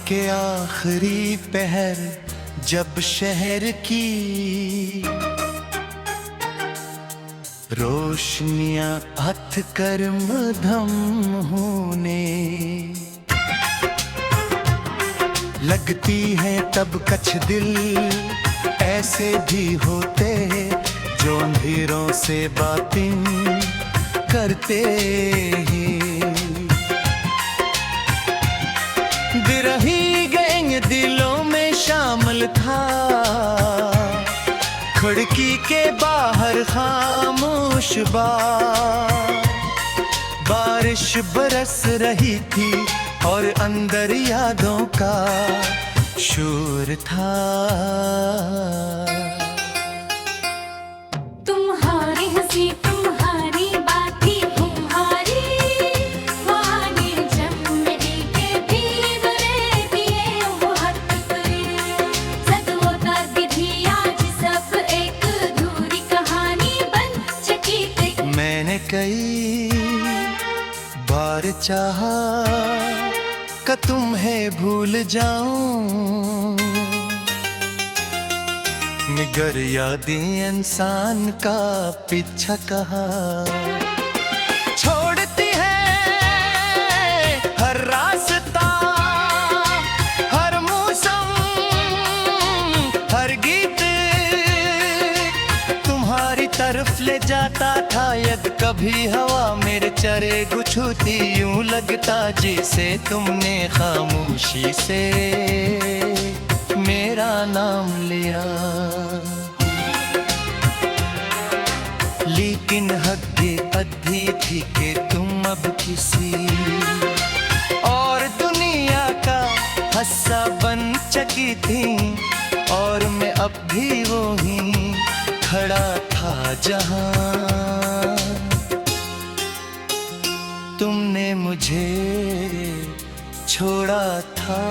के आखिरी पहर जब शहर की रोशनियां हथ कर मधम होने लगती हैं, तब कछ दिल ऐसे भी होते जो अंधेरों से बातें करते हैं। बिरही गैंग दिलों में शामिल था, खिड़की के बाहर खामोश बारिश बरस रही थी और अंदर यादों का शोर था। तुम्हारी हंसी तुम्हारी बातें तुम्हारी वाणी जब मेरी के भीतरे दिए वो हद करे सद होता विधि आज सब एक अधूरी कहानी बन चकी थी। मैंने कई बार चाहा कि तुम्हें भूल जाऊं, निगर यादें इंसान का पीछा कहा छोड़ती है हर रास्ता, हर मौसम, हर गीत तुम्हारी तरफ ले जाता था। यद कभी हवा मेरे चरे गुछूती, यूं लगता जैसे तुमने खामोशी से मेरा नाम लिया। लेकिन हद ये अधी थी कि तुम अब किसी और दुनिया का हिस्सा बन चकी थी, और मैं अब भी वहीं खड़ा था जहां तुमने मुझे छोड़ा था।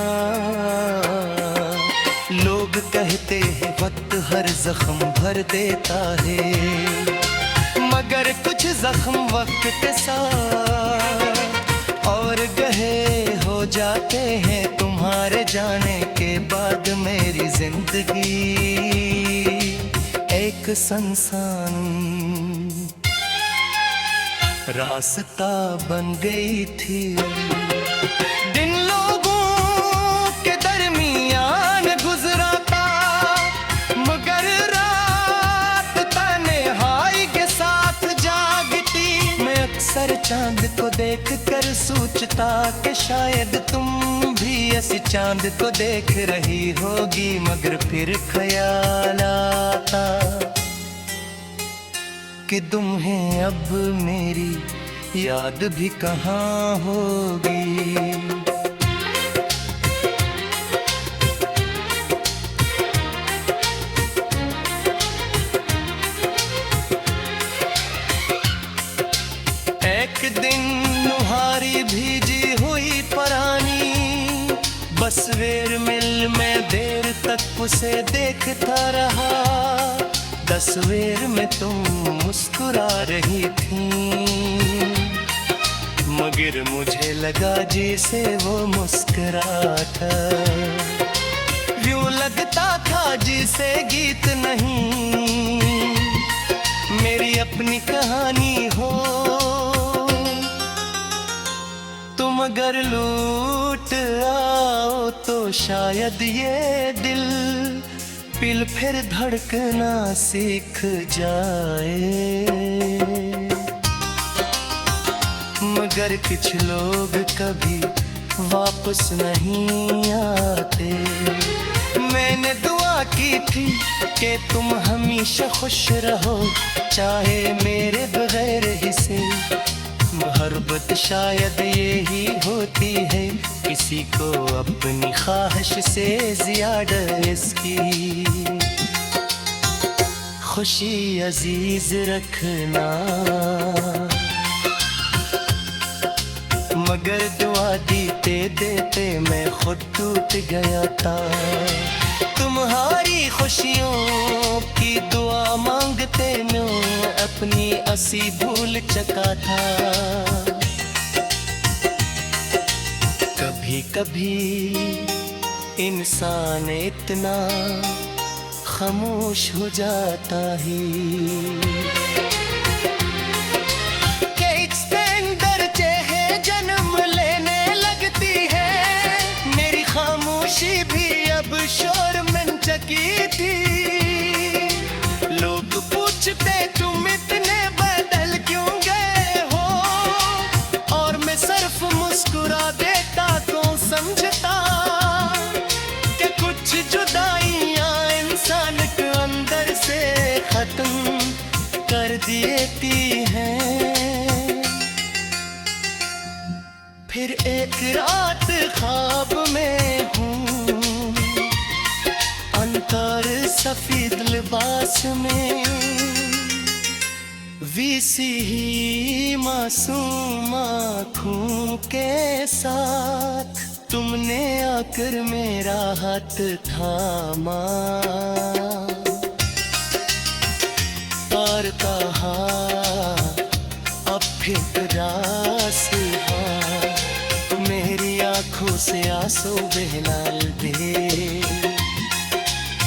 लोग कहते हैं वक्त हर जख्म भर देता है, मगर कुछ जख्म वक्त के साथ और गहे हो जाते हैं। तुम्हारे जाने के बाद मेरी जिंदगी एक सुनसान रास्ता बन गई थी। दिन लोगों के दरमियान गुजरा था, मगर रात तन्हाई के साथ जागती। मैं अक्सर चांद को देख कर सोचता कि शायद तुम भी ऐसी चांद को देख रही होगी, मगर फिर ख्याल आता कि तुम्हें अब मेरी याद भी कहाँ होगी। एक दिन नुहारी भीजी हुई परानी, बस वेर मिल में देर तक उसे देखता रहा। तस्वीर में तुम मुस्कुरा रही थी, मगर मुझे लगा जैसे वो मुस्कुराता यूं लगता था जैसे गीत नहीं मेरी अपनी कहानी हो। तुम अगर लूट आओ तो शायद ये दिल पिल फिर धड़कना सीख जाए, मगर कुछ लोग कभी वापस नहीं आते। मैंने दुआ की थी कि तुम हमेशा खुश रहो, चाहे मेरे बगैर ही से। मोहब्बत शायद यही होती है, किसी को अपनी ख्वाहिश से ज्यादा इसकी खुशी अजीज रखना। मगर दुआ देते देते मैं खुद टूट गया था। तुम्हारी खुशियों की दुआ मांगते मैं अपनी असी भूल चका था। कभी कभी इंसान इतना खामोश हो जाता ही कि इसके अंदर चेहे जन्म लेने लगती है। मेरी खामोशी भी अब शोर में चकी थी। लोग पूछते तुम इतने बदल क्यों गए हो, और मैं सिर्फ मुस्कुरा देता तो समझता कि कुछ जुदाइयां इंसान के अंदर से खत्म कर देती हैं। फिर एक रात ख्वाब में हूँ, अंतर सफेद लिबास में, वीसी ही मासूम आँखों के साथ तुमने आकर मेरा हाथ थामा और कहा अब फिक्रा से मेरी आँखों से आंसू बहला दे।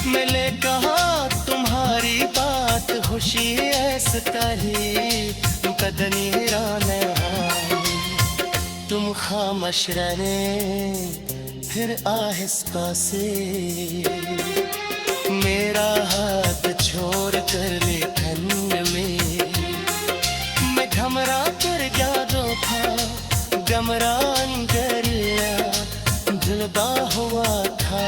मैंने कहा तुम्हारी बात खुशी ऐसा ही कदनी राना, तुम खामोश रहने फिर आहिस्ता से मेरा हाथ छोड़ कर ले ठंड में। मैं घमरा कर जादू था, गमरान कर दिलदा हुआ था।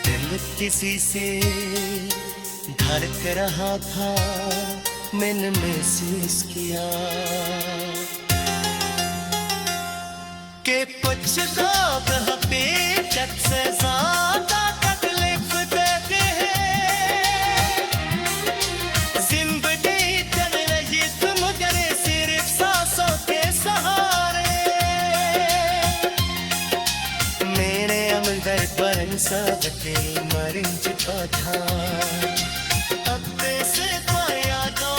दिल किसी से धड़क रहा था, मैंने महसूस किया कि कुछ ख्वाब हकीकत से ज्यादा तकलीफ देते हैं। जिंदगी चल रही तुम जरे सिर्फ सांसों के सहारे, मेरे अंदर बरन सब के मरिन चुका था। अब से पाया दो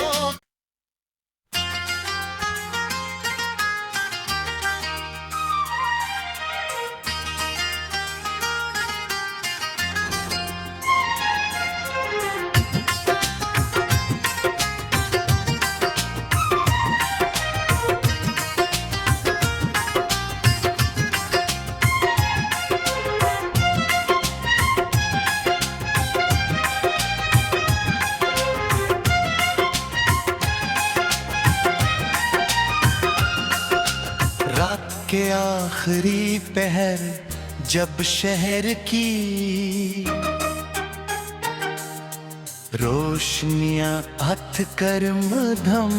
के आखिरी पहर जब शहर की रोशनियां हथ कर मधम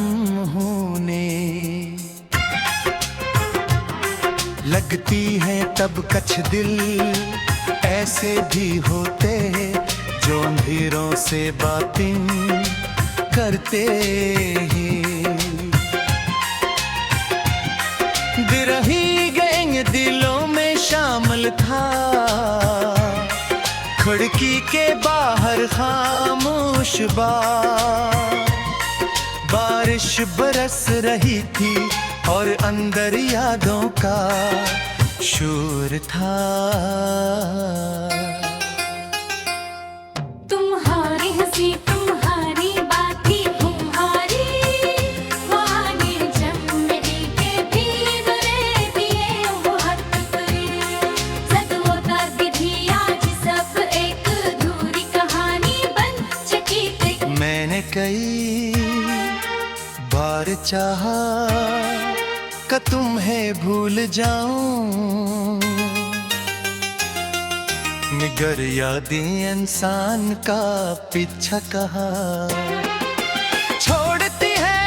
होने लगती हैं, तब कछ दिल ऐसे भी होते जो अंधेरों से बातें करते हैं। बिरही गैंग दिलों में शामिल था, खिड़की के बाहर खामोश बारिश बरस रही थी और अंदर यादों का शोर था। तुम्हारी हंसी तुम्हारी बातें तुम्हारी वाणी जब मेरी के भीग रहती है वो हद सद होता विधि आज सब एक अधूरी कहानी बन चकी थी। मैंने कई बार चाहा कि तुम्हें भूल जाऊं, मगर यादें इंसान का पीछा कहा छोड़ती है।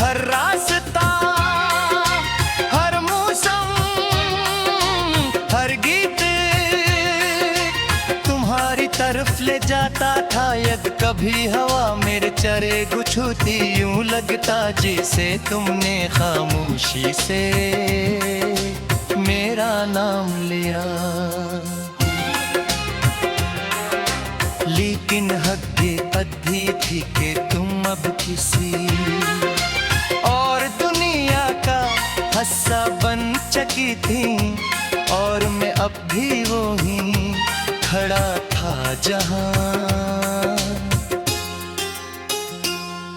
हर रास्ता हर मौसम हर गीत तुम्हारी तरफ ले जाता था। यद कभी हवा मेरे चरे गुछुती यूं लगता जैसे तुमने खामोशी से मेरा नाम लिया। लेकिन हद अद्धी थी कि तुम अब किसी और दुनिया का हंसा बन चकी थी और मैं अब भी वो ही खड़ा था जहां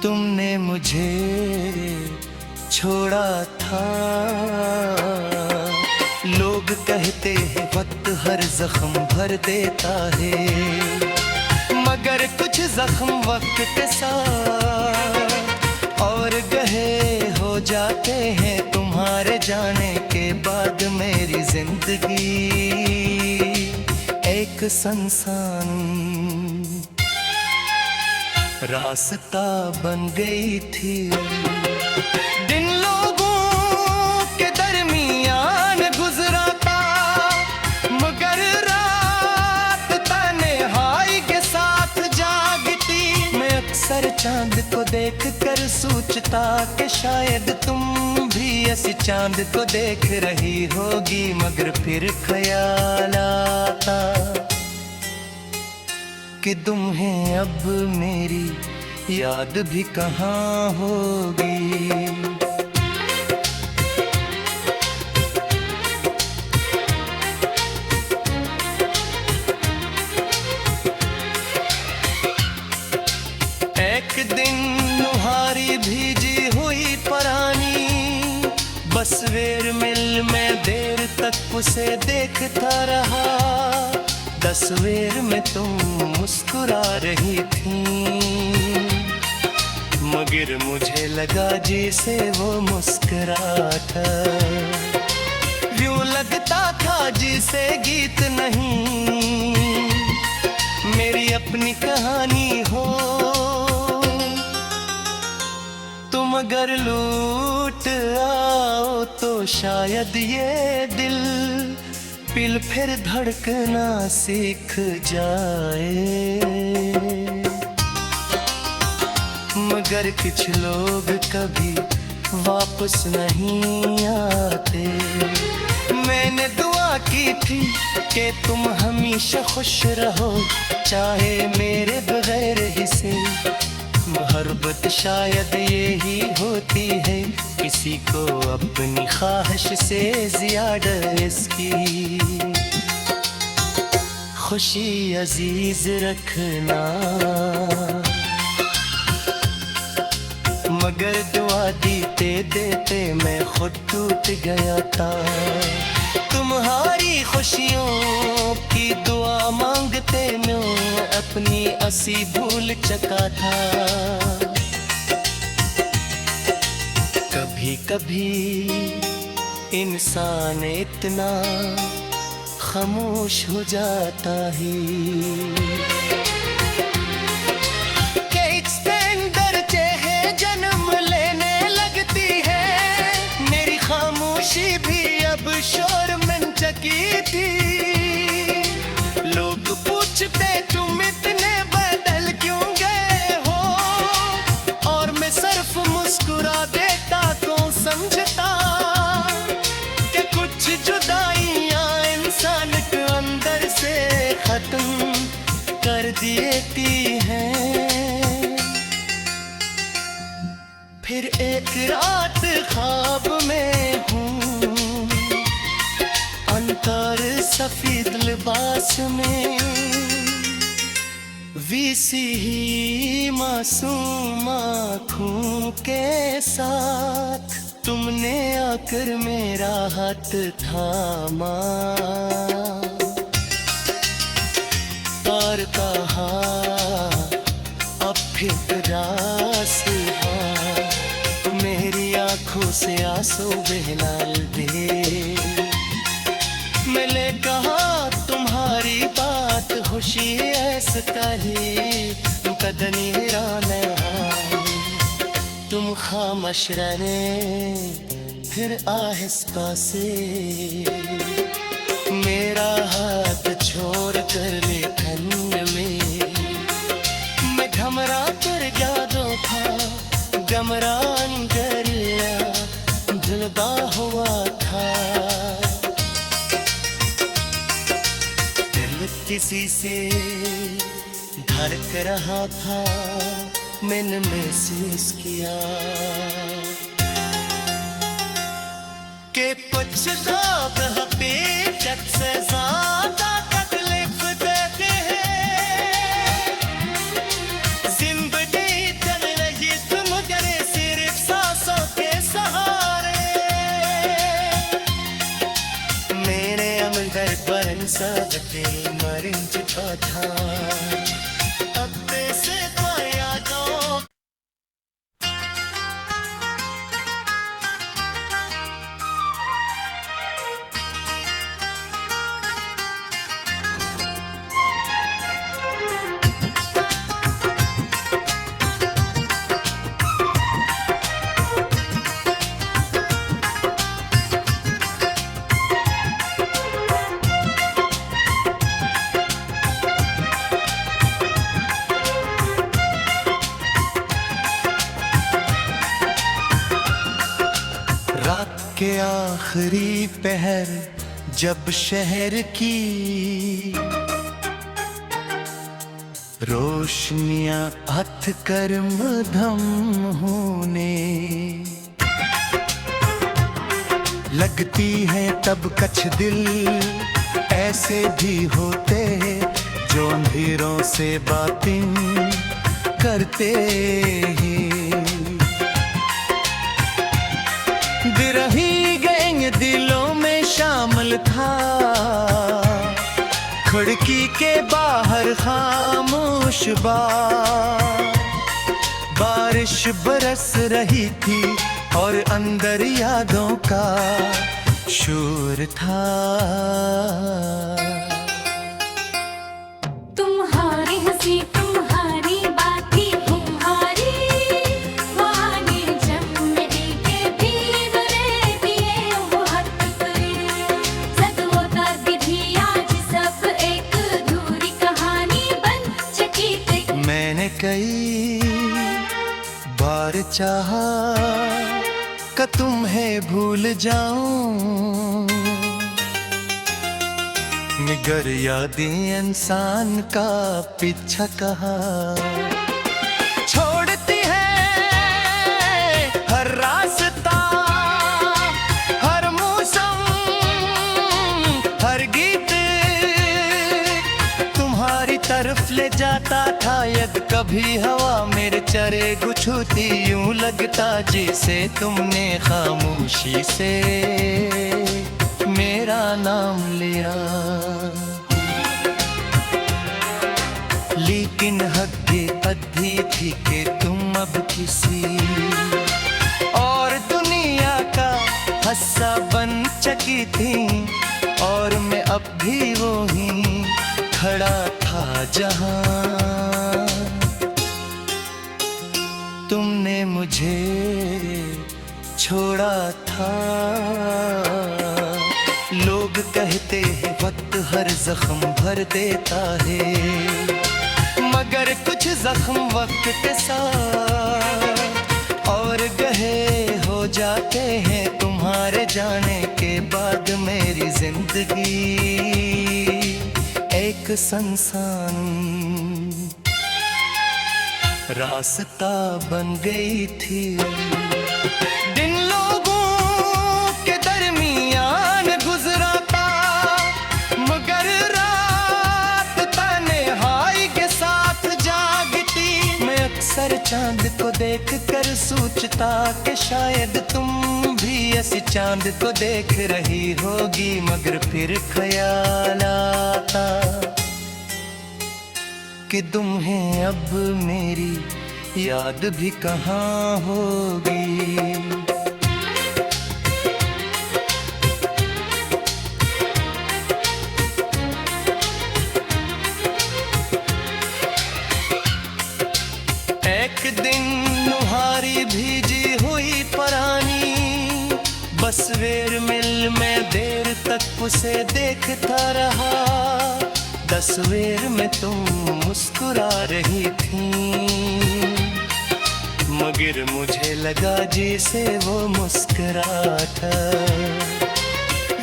तुमने मुझे छोड़ा था। लोग कहते हैं वक्त हर जख्म भर देता है, मगर कुछ जख्म वक्त के साथ और गहे हो जाते हैं। तुम्हारे जाने के बाद मेरी जिंदगी एक सुनसान रास्ता बन गई थी। दिन लोगों के दरमियान गुजरा था, मगर रात तन्हाई के साथ जागती। मैं अक्सर चांद को देख कर सोचता कि शायद तुम भी ऐसी चांद को देख रही होगी, मगर फिर ख्याल आता कि तुम्हें अब मेरी याद भी कहाँ होगी। एक दिन नुहारी भीजी हुई परानी, बस वेर मिल में देर तक उसे देखता रहा। तस्वीर में तुम मुस्कुरा रही थी, मगर मुझे लगा जैसे वो मुस्कुराता यूं लगता था जैसे गीत नहीं मेरी अपनी कहानी हो। तुम अगर लूट आओ तो शायद ये दिल पिल फिर धड़कना सीख जाए, मगर कुछ लोग कभी वापस नहीं आते। मैंने दुआ की थी कि तुम हमेशा खुश रहो, चाहे मेरे बगैर ही से। मोहब्बत शायद यही होती है, किसी को अपनी ख्वाहिश से ज्यादा इसकी खुशी अजीज रखना। मगर दुआ देते देते मैं खुद टूट गया था। तुम्हारी खुशियों की दुआ मांगते मैं अपनी असी भूल चुका था। कभी कभी इंसान इतना खामोश हो जाता है कि एक्सटेंडर चेहे जन्म लेने लगती है। मेरी खामोशी भी अब शोर में चकी थी। लोग पूछते तुम इतने बदल क्यों गए हो, और मैं सिर्फ मुस्कुरा देता तो समझता कि कुछ जुदाइयां इंसान के अंदर से खत्म कर देती हैं। फिर एक रात ख्वाब में हूँ अंतर सफेद लिबास में, वीसी ही मासूम आँखों के साथ तुमने आकर मेरा हाथ थामा और कहा अब फिर रास मेरी आँखों से आंसू बहला दे। मैंने कहा तुम्हारी बात खुशी ऐसा कही कदनी राना, तुम खामोश रहने फिर आहिस्ता से मेरा हाथ छोड़ कर ले ठंड में। मैं घमरा कर यादों था गमरान कर दिलदा हुआ था। दिल किसी से धड़क रहा था, मैंने महसूस किया कि कुछ लोग हकीकत से ज्यादा तकलीफ देते हैं। जिंदगी चल रही तुम करे सिर्फ सांसों के सहारे। मेरे अंदर बरन सकते मरिंज था अब से पाया दो। रात के आखिरी पहर जब शहर की रोशनियां हथ कर मधम होने लगती हैं, तब कछ दिल ऐसे भी होते जो अंधेरों से बातें करते हैं। बिरही गैंग दिलों में शामिल था, खिड़की के बाहर खामोश बारिश बरस रही थी और अंदर यादों का शोर था। तुम्हारी हंसी तुम्हारी बातें तुम्हारी वाने जम मेरी के भी बरे दिए वो हद पर सद होता दिधी आज सब एक अधूरी कहानी बन चकी थी। मैंने कई बार चाहा कि तुम्हें भूल जाऊं, मगर यादें इंसान का पीछा कहा छोड़ती है। हर रास्ता हर मौसम हर गीत तुम्हारी तरफ ले जाता था। यद कभी हवा मेरे चरे गुछुती यूं लगता जैसे तुमने खामोशी से मेरा नाम लिया। लेकिन हकीकत भी थी कि तुम अब किसी और दुनिया का हिस्सा बन चकी थी और मैं अब भी वो ही खड़ा था जहां तुमने मुझे छोड़ा था। लोग कहते हैं वक्त हर जख्म भर देता है, मगर कुछ जख्म वक्त के साथ और गहे हो जाते हैं। तुम्हारे जाने के बाद मेरी जिंदगी एक सुनसान रास्ता बन गई थी। दिन लोगों के दरमियान गुजरा था, मगर रात तन्हाई के साथ जागती। मैं अक्सर चांद को देख कर सोचता कि शायद तुम भी ऐसी चांद को देख रही होगी, मगर फिर ख्याल आता कि तुम्हें अब मेरी याद भी कहाँ होगी। एक दिन नुहारी भीजी हुई परानी बस वेर मिल में देर तक उसे देखता रहा। तस्वीर में तुम मुस्कुरा रही थी, मगर मुझे लगा जैसे वो मुस्कुराता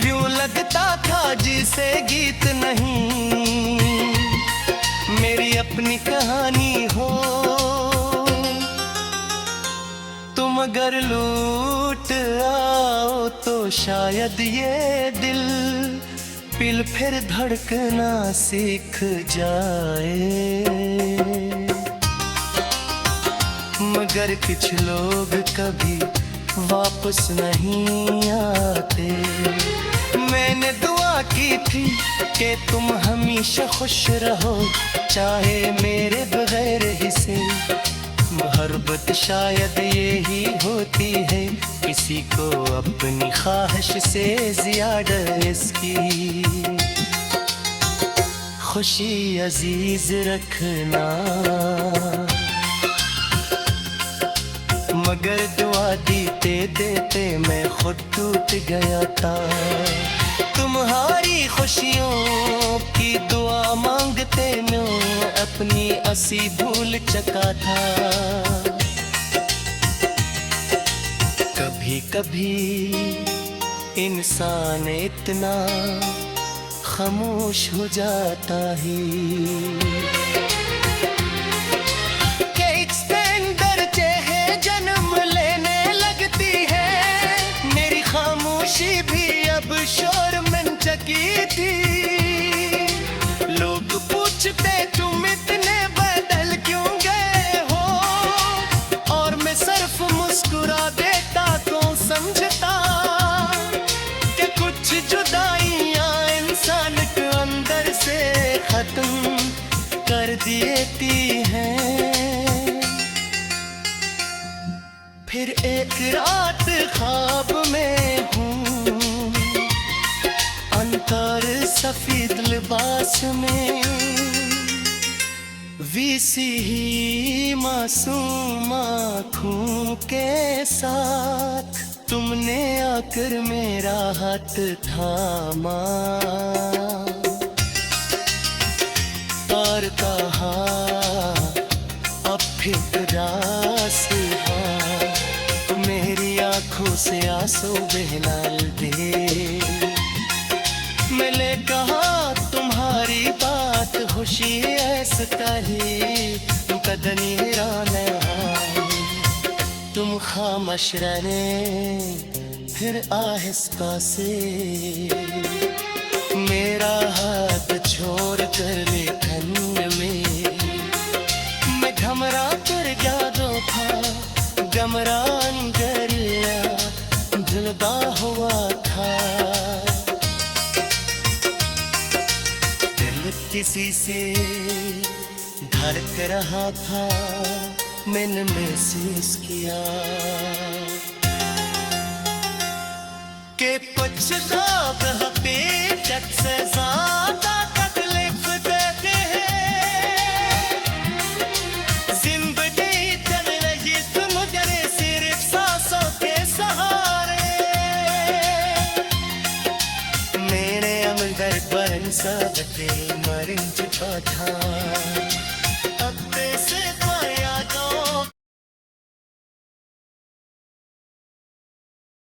यूं लगता था जिसे गीत नहीं मेरी अपनी कहानी हो। तुम मगर लूट आओ तो शायद ये दिल पिल फिर धड़कना सीख जाए। मगर कुछ लोग कभी वापस नहीं आते। मैंने दुआ की थी कि तुम हमेशा खुश रहो, चाहे मेरे बगैर ही से। मोहब्बत शायद यही होती है, किसी को अपनी ख्वाहिश से ज्यादा इसकी खुशी अजीज रखना। मगर दुआ देते देते मैं खुद टूट गया था। तुम्हारी खुशियों की दुआ मांगते मैं अपनी असी भूल चुका था। कभी कभी इंसान इतना खामोश हो जाता है कि एक्सपेंडर चेहे जन्म लेने लगती है। मेरी खामोशी भी अब शोर मन चकी थी। लोग पूछते तुम इतने बदल क्यों गए हो, और मैं सिर्फ मुस्कुरा देता तो समझता कि कुछ जुदाइयां इंसान के अंदर से खत्म कर देती हैं। फिर एक रात ख्वाब में हूँ, अंतर सफेद लिबास में, वीसी ही मासूम आँखों के साथ तुमने आकर मेरा हाथ थामा और कहा अब फिक्रा से मेरी आँखों से आंसू बहला दे। मैंने कहा तुम्हारी बात खुशी ऐसा कही कदनी राना। तुम खामोश रहने फिर आहिस्ता से मेरा हाथ छोड़ कर लेखन में मैं घमरा कर जादो था। गमरान गरिया धुलदा हुआ था। दिल किसी से धड़क रहा था, मैंने महसूस किया कि पछतावा हकीकत से ज्यादा तकलीफ देते हैं। जिंदगी चल रही तुम जरे सिर्फ सांसों के सहारे। मेरे अंदर पर सब मर चुका था।